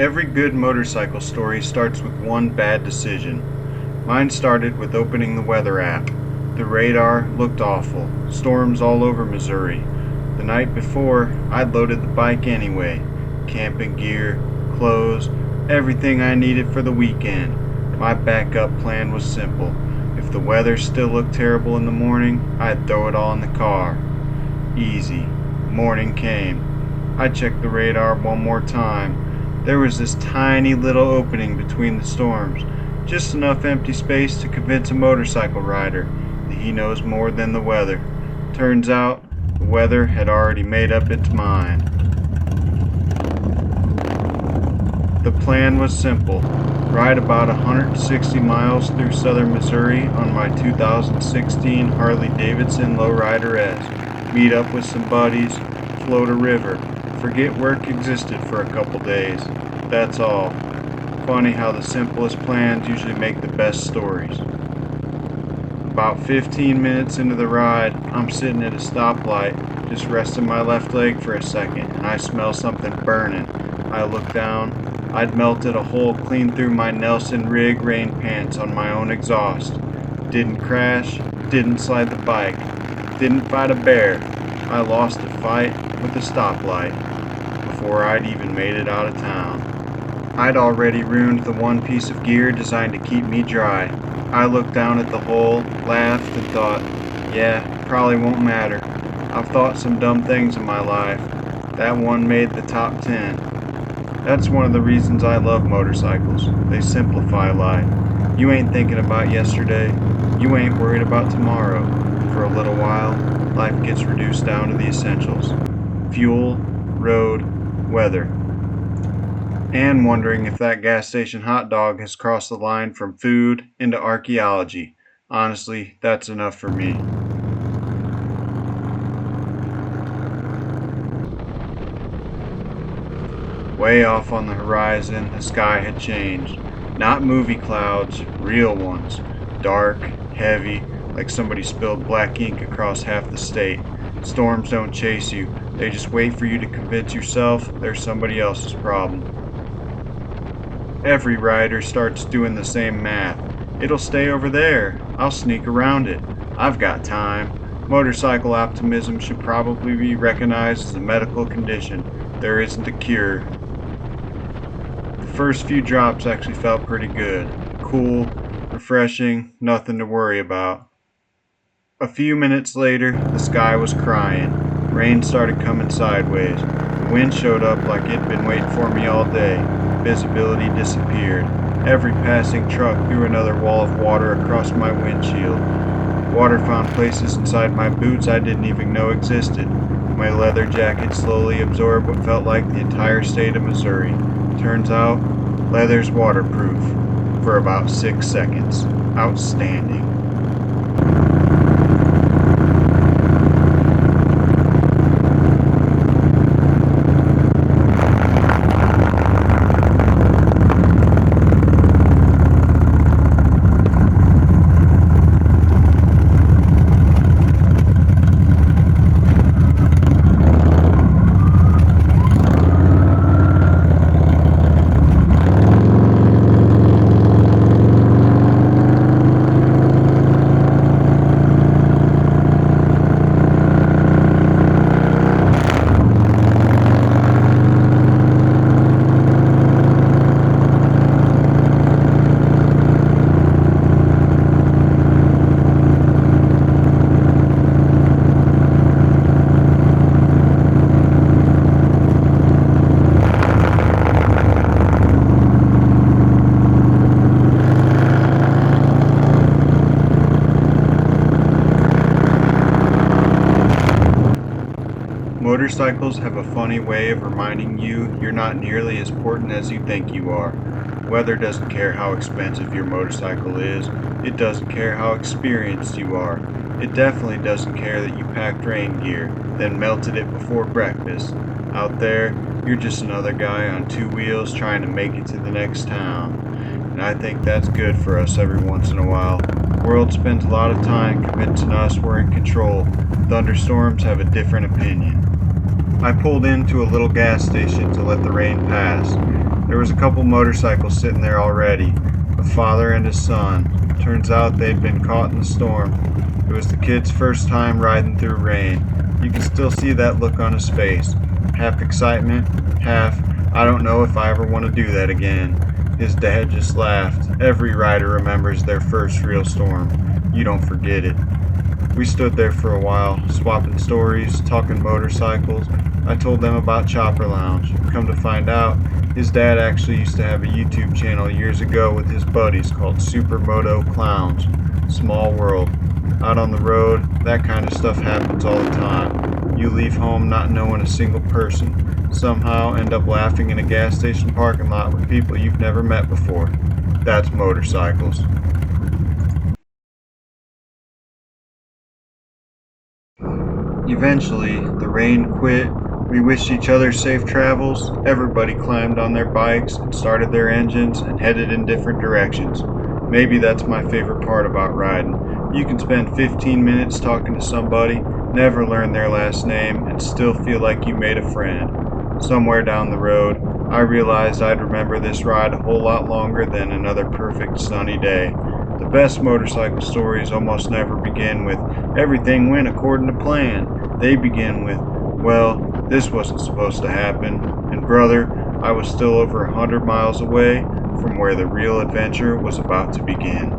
Every good motorcycle story starts with one bad decision. Mine started with opening the weather app. The radar looked awful. Storms all over Missouri. The night before, I'd loaded the bike anyway. Camping gear, clothes, everything I needed for the weekend. My backup plan was simple. If the weather still looked terrible in the morning, I'd throw it all in the car. Easy. Morning came. I checked the radar one more time. There was this tiny little opening between the storms, just enough empty space to convince a motorcycle rider that he knows more than the weather. Turns out, the weather had already made up its mind. The plan was simple. Ride about 160 miles through southern Missouri on my 2016 Harley Davidson Lowrider S. Meet up with some buddies, float a river, forget work existed for a couple days. That's all. Funny how the simplest plans usually make the best stories. About 15 minutes into the ride, I'm sitting at a stoplight, just resting my left leg for a second, and I smell something burning. I look down. I'd melted a hole clean through my Nelson rig rain pants on my own exhaust. Didn't crash, didn't slide the bike, didn't fight a bear. I lost a fight with a stoplight before I'd even made it out of town. I'd already ruined the one piece of gear designed to keep me dry. I looked down at the hole, laughed, and thought, yeah, probably won't matter. I've thought some dumb things in my life. That one made the top 10. That's one of the reasons I love motorcycles. They simplify life. You ain't thinking about yesterday. You ain't worried about tomorrow. For a little while, life gets reduced down to the essentials. Fuel, road, weather. And wondering if that gas station hot dog has crossed the line from food into archaeology. Honestly, that's enough for me. Way off on the horizon, the sky had changed. Not movie clouds, real ones. Dark, heavy, like somebody spilled black ink across half the state. Storms don't chase you, they just wait for you to convince yourself they're somebody else's problem. Every rider starts doing the same math. It'll stay over there. I'll sneak around it. I've got time. Motorcycle optimism should probably be recognized as a medical condition. There isn't a cure. The first few drops actually felt pretty good. Cool, refreshing, nothing to worry about. A few minutes later, the sky was crying. Rain started coming sideways. The wind showed up like it'd been waiting for me all day. Visibility disappeared. Every passing truck threw another wall of water across my windshield. Water found places inside my boots I didn't even know existed. My leather jacket slowly absorbed what felt like the entire state of Missouri. Turns out, leather's waterproof. For about 6 seconds. Outstanding. Motorcycles have a funny way of reminding you you're not nearly as important as you think you are. Weather doesn't care how expensive your motorcycle is. It doesn't care how experienced you are. It definitely doesn't care that you packed rain gear, then melted it before breakfast. Out there, you're just another guy on two wheels trying to make it to the next town. And I think that's good for us every once in a while. The world spends a lot of time convincing us we're in control. Thunderstorms have a different opinion. I pulled into a little gas station to let the rain pass. There was a couple motorcycles sitting there already, a father and his son. Turns out they'd been caught in the storm. It was the kid's first time riding through rain. You can still see that look on his face. Half excitement, half, I don't know if I ever want to do that again. His dad just laughed. Every rider remembers their first real storm. You don't forget it. We stood there for a while, swapping stories, talking motorcycles. I told them about Chopper Lounge. Come to find out, his dad actually used to have a YouTube channel years ago with his buddies called Supermoto Clowns. Small world. Out on the road, that kind of stuff happens all the time. You leave home not knowing a single person. Somehow end up laughing in a gas station parking lot with people you've never met before. That's motorcycles. Eventually, the rain quit. We wished each other safe travels. Everybody climbed on their bikes and started their engines and headed in different directions. Maybe that's my favorite part about riding. You can spend 15 minutes talking to somebody, never learn their last name, and still feel like you made a friend. Somewhere down the road, I realized I'd remember this ride a whole lot longer than another perfect sunny day. The best motorcycle stories almost never begin with, everything went according to plan. They begin with, well, this wasn't supposed to happen. And brother, I was still over 100 miles away from where the real adventure was about to begin.